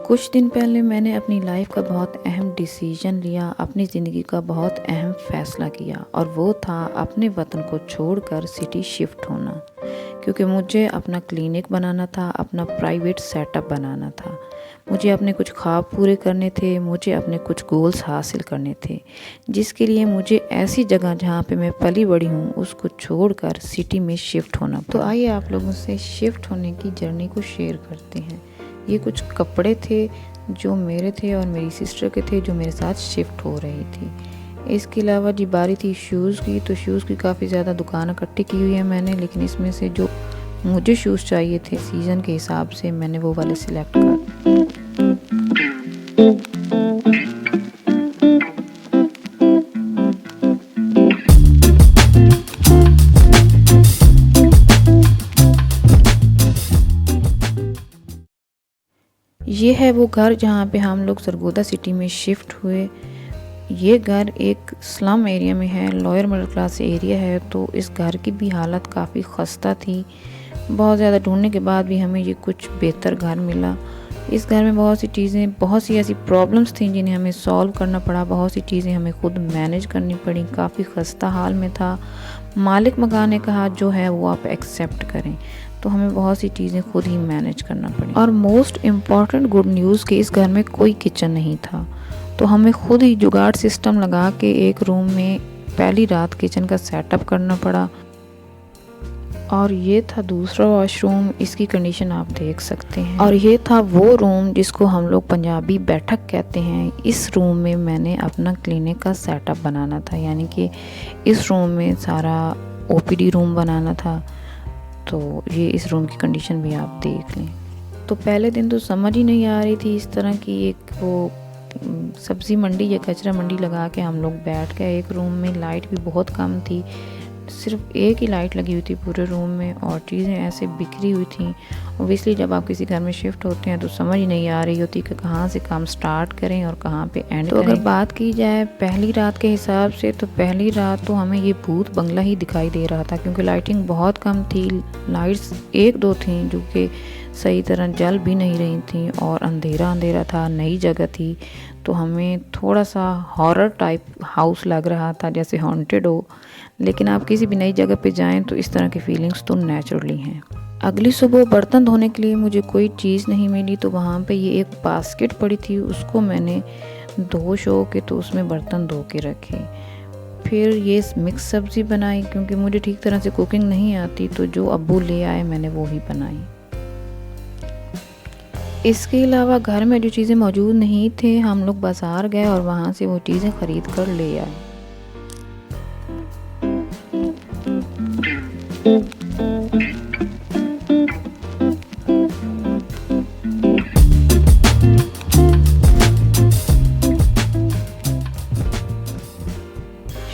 कुछ दिन पहले मैंने अपनी लाइफ का बहुत अहम डिसीजन लिया, अपनी ज़िंदगी का बहुत अहम फ़ैसला किया और वो था अपने वतन को छोड़कर सिटी शिफ्ट होना। क्योंकि मुझे अपना क्लिनिक बनाना था, अपना प्राइवेट सेटअप बनाना था। मुझे अपने कुछ ख्वाब पूरे करने थे, मुझे अपने कुछ गोल्स हासिल करने थे, जिसके लिए मुझे ऐसी जगह जहाँ पे मैं पली बड़ी हूँ उसको छोड़कर सिटी में शिफ्ट होना पड़ा। तो आइए आप लोगों से शिफ्ट होने की जर्नी को शेयर करते हैं। ये कुछ कपड़े थे जो मेरे थे और मेरी सिस्टर के थे जो मेरे साथ शिफ्ट हो रही थी। इसके अलावा जी बारी थी शूज़ की, तो शूज़ की काफ़ी ज़्यादा दुकान इकट्ठी की हुई है मैंने, लेकिन इसमें से जो मुझे शूज़ चाहिए थे सीज़न के हिसाब से मैंने वो वाले सिलेक्ट कर। ये है वो घर जहाँ पे हम लोग सरगोदा सिटी में शिफ्ट हुए। ये घर एक स्लम एरिया में है, लोअर मिडिल क्लास एरिया है, तो इस घर की भी हालत काफ़ी खस्ता थी। बहुत ज़्यादा ढूंढने के बाद भी हमें ये कुछ बेहतर घर मिला। इस घर में बहुत सी चीज़ें, बहुत सी ऐसी प्रॉब्लम्स थी जिन्हें हमें सॉल्व करना पड़ा, बहुत सी चीज़ें हमें खुद मैनेज करनी पड़ी। काफ़ी खस्ता हाल में था। मालिक मकान ने कहा जो है वो आप एक्सेप्ट करें, तो हमें बहुत सी चीज़ें खुद ही मैनेज करना पड़ी। और मोस्ट इम्पॉर्टेंट गुड न्यूज़ कि इस घर में कोई किचन नहीं था, तो हमें खुद ही जुगाड़ सिस्टम लगा के एक रूम में पहली रात किचन का सेटअप करना पड़ा। और ये था दूसरा वॉशरूम, इसकी कंडीशन आप देख सकते हैं। और ये था वो रूम जिसको हम लोग पंजाबी बैठक कहते हैं। इस रूम में मैंने अपना क्लिनिक का सेटअप बनाना था, यानी कि इस रूम में सारा ओपीडी रूम बनाना था। तो ये इस रूम की कंडीशन भी आप देख लें। तो पहले दिन तो समझ ही नहीं आ रही थी, इस तरह की एक वो सब्ज़ी मंडी या कचरा मंडी लगा के हम लोग बैठ गए एक रूम में। लाइट भी बहुत कम थी, सिर्फ एक ही लाइट लगी हुई थी पूरे रूम में और चीज़ें ऐसे बिखरी हुई थी। ओबियसली जब आप किसी घर में शिफ्ट होते हैं तो समझ ही नहीं आ रही होती कि कहाँ से काम स्टार्ट करें और कहाँ पे एंड करें। अगर बात की जाए पहली रात के हिसाब से, तो पहली रात तो हमें ये भूत बंगला ही दिखाई दे रहा था, क्योंकि लाइटिंग बहुत कम थी। लाइट्स एक दो थी जो कि सही तरह जल भी नहीं रही थी और अंधेरा अंधेरा था, नई जगह थी, तो हमें थोड़ा सा हॉरर टाइप हाउस लग रहा था, जैसे हॉन्टेड हो। लेकिन आप किसी भी नई जगह पे जाएं तो इस तरह की फीलिंग्स तो नेचुरली हैं। अगली सुबह बर्तन धोने के लिए मुझे कोई चीज़ नहीं मिली, तो वहाँ पे ये एक बास्केट पड़ी थी, उसको मैंने धो शो के तो उसमें बर्तन धो के रखे। फिर ये मिक्स सब्ज़ी बनाई, क्योंकि मुझे ठीक तरह से कुकिंग नहीं आती, तो जो अब्बू ले आए मैंने वो ही बनाई। इसके अलावा घर में जो चीज़ें मौजूद नहीं थे, हम लोग बाज़ार गए और वहाँ से वो चीज़ें ख़रीद कर ले आए।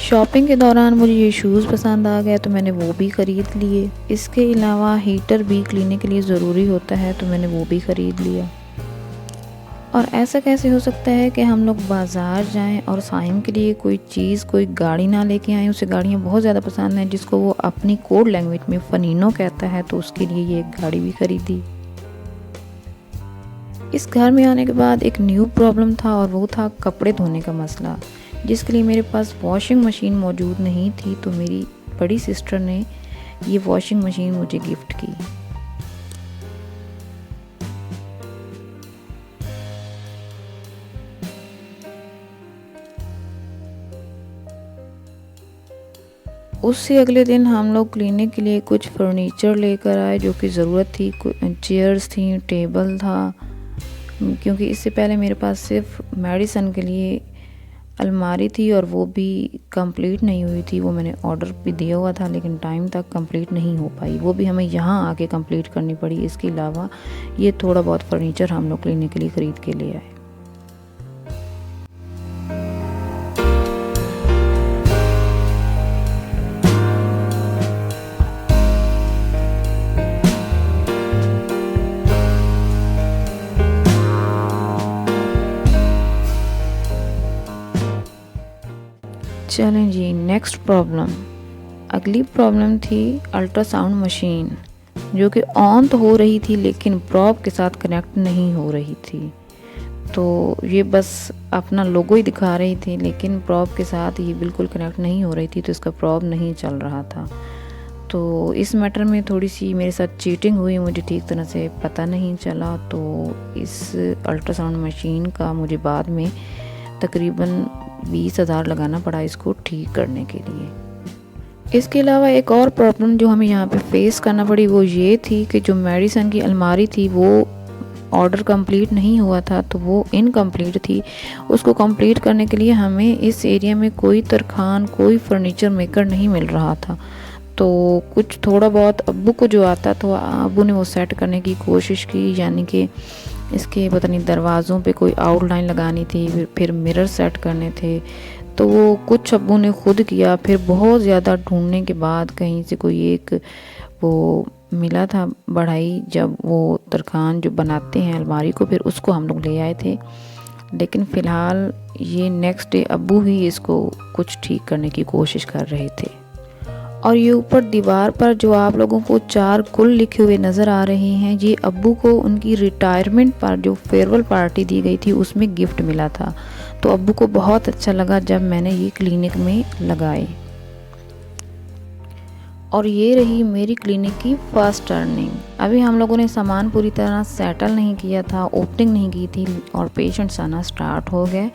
शॉपिंग के दौरान मुझे ये शूज़ पसंद आ गया तो मैंने वो भी ख़रीद लिए। इसके अलावा हीटर भी क्लीनिंग के लिए ज़रूरी होता है, तो मैंने वो भी ख़रीद लिया। और ऐसा कैसे हो सकता है कि हम लोग बाज़ार जाएं और साइम के लिए कोई चीज़, कोई गाड़ी ना लेके आएँ। उसे गाड़ियाँ बहुत ज़्यादा पसंद हैं, जिसको वो अपनी कोड लैंग्वेज में फनीनो कहता है, तो उसके लिए ये एक गाड़ी भी ख़रीदी। इस घर में आने के बाद एक न्यू प्रॉब्लम था और वो था कपड़े धोने का मसला, जिसके लिए मेरे पास वॉशिंग मशीन मौजूद नहीं थी, तो मेरी बड़ी सिस्टर ने ये वॉशिंग मशीन मुझे गिफ्ट की। उससे अगले दिन हम लोग क्लिनिक के लिए कुछ फर्नीचर लेकर आए जो कि ज़रूरत थी। चेयर्स थी, टेबल था, क्योंकि इससे पहले मेरे पास सिर्फ मेडिसिन के लिए अलमारी थी और वो भी कंप्लीट नहीं हुई थी। वो मैंने ऑर्डर भी दिया हुआ था, लेकिन टाइम तक कंप्लीट नहीं हो पाई, वो भी हमें यहाँ आके कंप्लीट करनी पड़ी। इसके अलावा ये थोड़ा बहुत फर्नीचर हम लोग क्लिनिक के लिए ख़रीद के ले आए। चलें जी, नेक्स्ट प्रॉब्लम। अगली प्रॉब्लम थी अल्ट्रासाउंड मशीन, जो कि ऑन तो हो रही थी लेकिन प्रॉब के साथ कनेक्ट नहीं हो रही थी। तो ये बस अपना लोगो ही दिखा रही थी, लेकिन प्रॉप के साथ ये बिल्कुल कनेक्ट नहीं हो रही थी, तो इसका प्रॉप नहीं चल रहा था। तो इस मैटर में थोड़ी सी मेरे साथ चीटिंग हुई, मुझे ठीक तरह से पता नहीं चला। तो इस अल्ट्रासाउंड मशीन का मुझे बाद में तकरीबन 20,000 लगाना पड़ा इसको ठीक करने के लिए। इसके अलावा एक और प्रॉब्लम जो हमें यहाँ पे फेस करना पड़ी वो ये थी कि जो मेडिसन की अलमारी थी वो ऑर्डर कंप्लीट नहीं हुआ था, तो वो इनकम्प्लीट थी। उसको कंप्लीट करने के लिए हमें इस एरिया में कोई तरखान, कोई फर्नीचर मेकर नहीं मिल रहा था। तो कुछ थोड़ा बहुत अब्बू को जो आता तो अब्बू ने वो सेट करने की कोशिश की, यानी कि इसके पता नहीं दरवाज़ों पे कोई आउटलाइन लगानी थी, फिर मिरर सेट करने थे। तो वो कुछ अब्बू ने खुद किया। फिर बहुत ज़्यादा ढूंढने के बाद कहीं से कोई एक वो मिला था बढ़ाई, जब वो तरखान जो बनाते हैं अलमारी को, फिर उसको हम लोग ले आए थे। लेकिन फ़िलहाल ये नेक्स्ट डे अब्बू ही इसको कुछ ठीक करने की कोशिश कर रहे थे। और ये ऊपर दीवार पर जो आप लोगों को 4 कुल लिखे हुए नज़र आ रहे हैं, ये अब्बू को उनकी रिटायरमेंट पर जो फेयरवेल पार्टी दी गई थी उसमें गिफ्ट मिला था। तो अब्बू को बहुत अच्छा लगा जब मैंने ये क्लिनिक में लगाए। और ये रही मेरी क्लिनिक की फर्स्ट टर्निंग। अभी हम लोगों ने सामान पूरी तरह सेटल नहीं किया था, ओपनिंग नहीं की थी और पेशेंट्स आना स्टार्ट हो गए।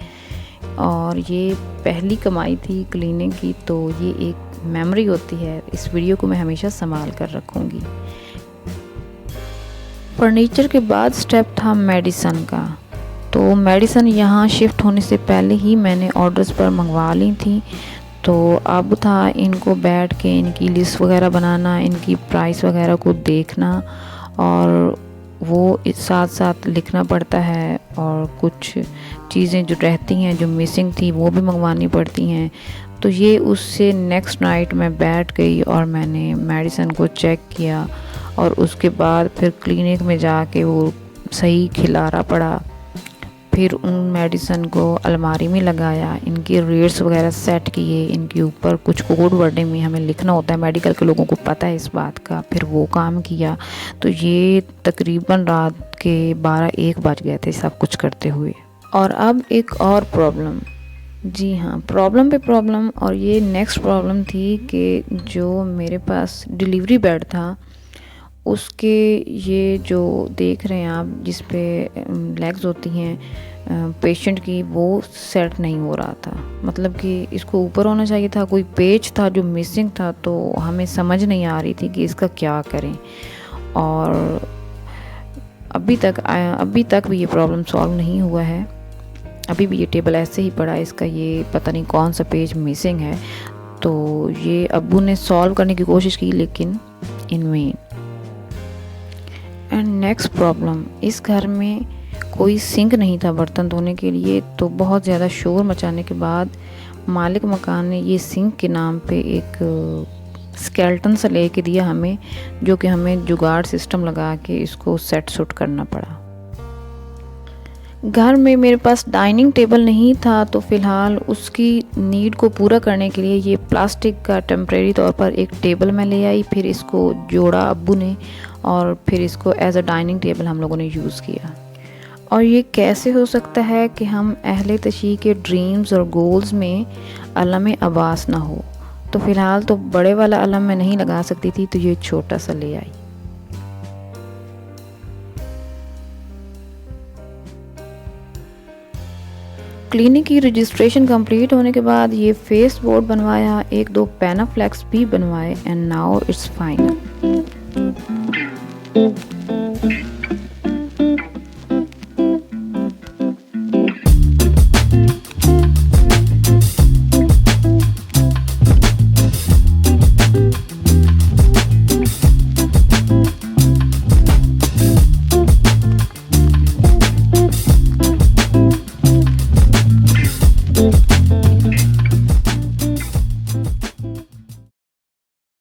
और ये पहली कमाई थी क्लिनिक की, तो ये एक मेमोरी होती है। इस वीडियो को मैं हमेशा संभाल कर रखूँगी। फर्नीचर के बाद स्टेप था मेडिसन का। तो मेडिसन यहाँ शिफ्ट होने से पहले ही मैंने ऑर्डर्स पर मंगवा ली थी। तो अब था इनको बैठ के इनकी लिस्ट वगैरह बनाना, इनकी प्राइस वगैरह को देखना, और वो इस साथ साथ लिखना पड़ता है। और कुछ चीज़ें जो रहती हैं जो मिसिंग थी वो भी मंगवानी पड़ती हैं। तो ये उससे नेक्स्ट नाइट मैं बैठ गई और मैंने मेडिसन को चेक किया, और उसके बाद फिर क्लिनिक में जाके वो सही खिलारा पड़ा। फिर उन मेडिसन को अलमारी में लगाया, इनके रेट्स वगैरह सेट किए, इनके ऊपर कुछ कोड वर्डिंग में हमें लिखना होता है, मेडिकल के लोगों को पता है इस बात का। फिर वो काम किया। तो ये तकरीबन रात के 12-1 बज गए थे सब कुछ करते हुए। और अब एक और प्रॉब्लम, जी हाँ, प्रॉब्लम पे प्रॉब्लम। और ये नेक्स्ट प्रॉब्लम थी कि जो मेरे पास डिलीवरी बेड था उसके ये जो देख रहे हैं आप, जिस पे लेग्स होती हैं पेशेंट की, वो सेट नहीं हो रहा था। मतलब कि इसको ऊपर होना चाहिए था, कोई पेज था जो मिसिंग था। तो हमें समझ नहीं आ रही थी कि इसका क्या करें। और अभी तक भी ये प्रॉब्लम सॉल्व नहीं हुआ है। अभी भी ये टेबल ऐसे ही पड़ा है, इसका ये पता नहीं कौन सा पेज मिसिंग है। तो ये अब्बू ने सॉल्व करने की कोशिश की, लेकिन इनमें। एंड नेक्स्ट प्रॉब्लम, इस घर में कोई सिंक नहीं था बर्तन धोने के लिए। तो बहुत ज़्यादा शोर मचाने के बाद मालिक मकान ने ये सिंक के नाम पे एक स्केल्टन सा लेके दिया हमें, जो कि हमें जुगाड़ सिस्टम लगा के इसको सेट सुट करना पड़ा। घर में मेरे पास डाइनिंग टेबल नहीं था, तो फ़िलहाल उसकी नीड को पूरा करने के लिए ये प्लास्टिक का टेम्परेरी तौर पर एक टेबल मैं ले आई। फिर इसको जोड़ा अब्बू ने, और फिर इसको एज अ डाइनिंग टेबल हम लोगों ने यूज़ किया। और ये कैसे हो सकता है कि हम अहले तशी के ड्रीम्स और गोल्स में अलम अब्बास ना हो। तो फ़िलहाल तो बड़े वाला अलम मैं नहीं लगा सकती थी, तो ये छोटा सा ले आई। क्लिनिक की रजिस्ट्रेशन कंप्लीट होने के बाद ये फेस बोर्ड बनवाया, 1-2 पैनाफ्लेक्स भी बनवाए, एंड नाउ इट्स फाइनल।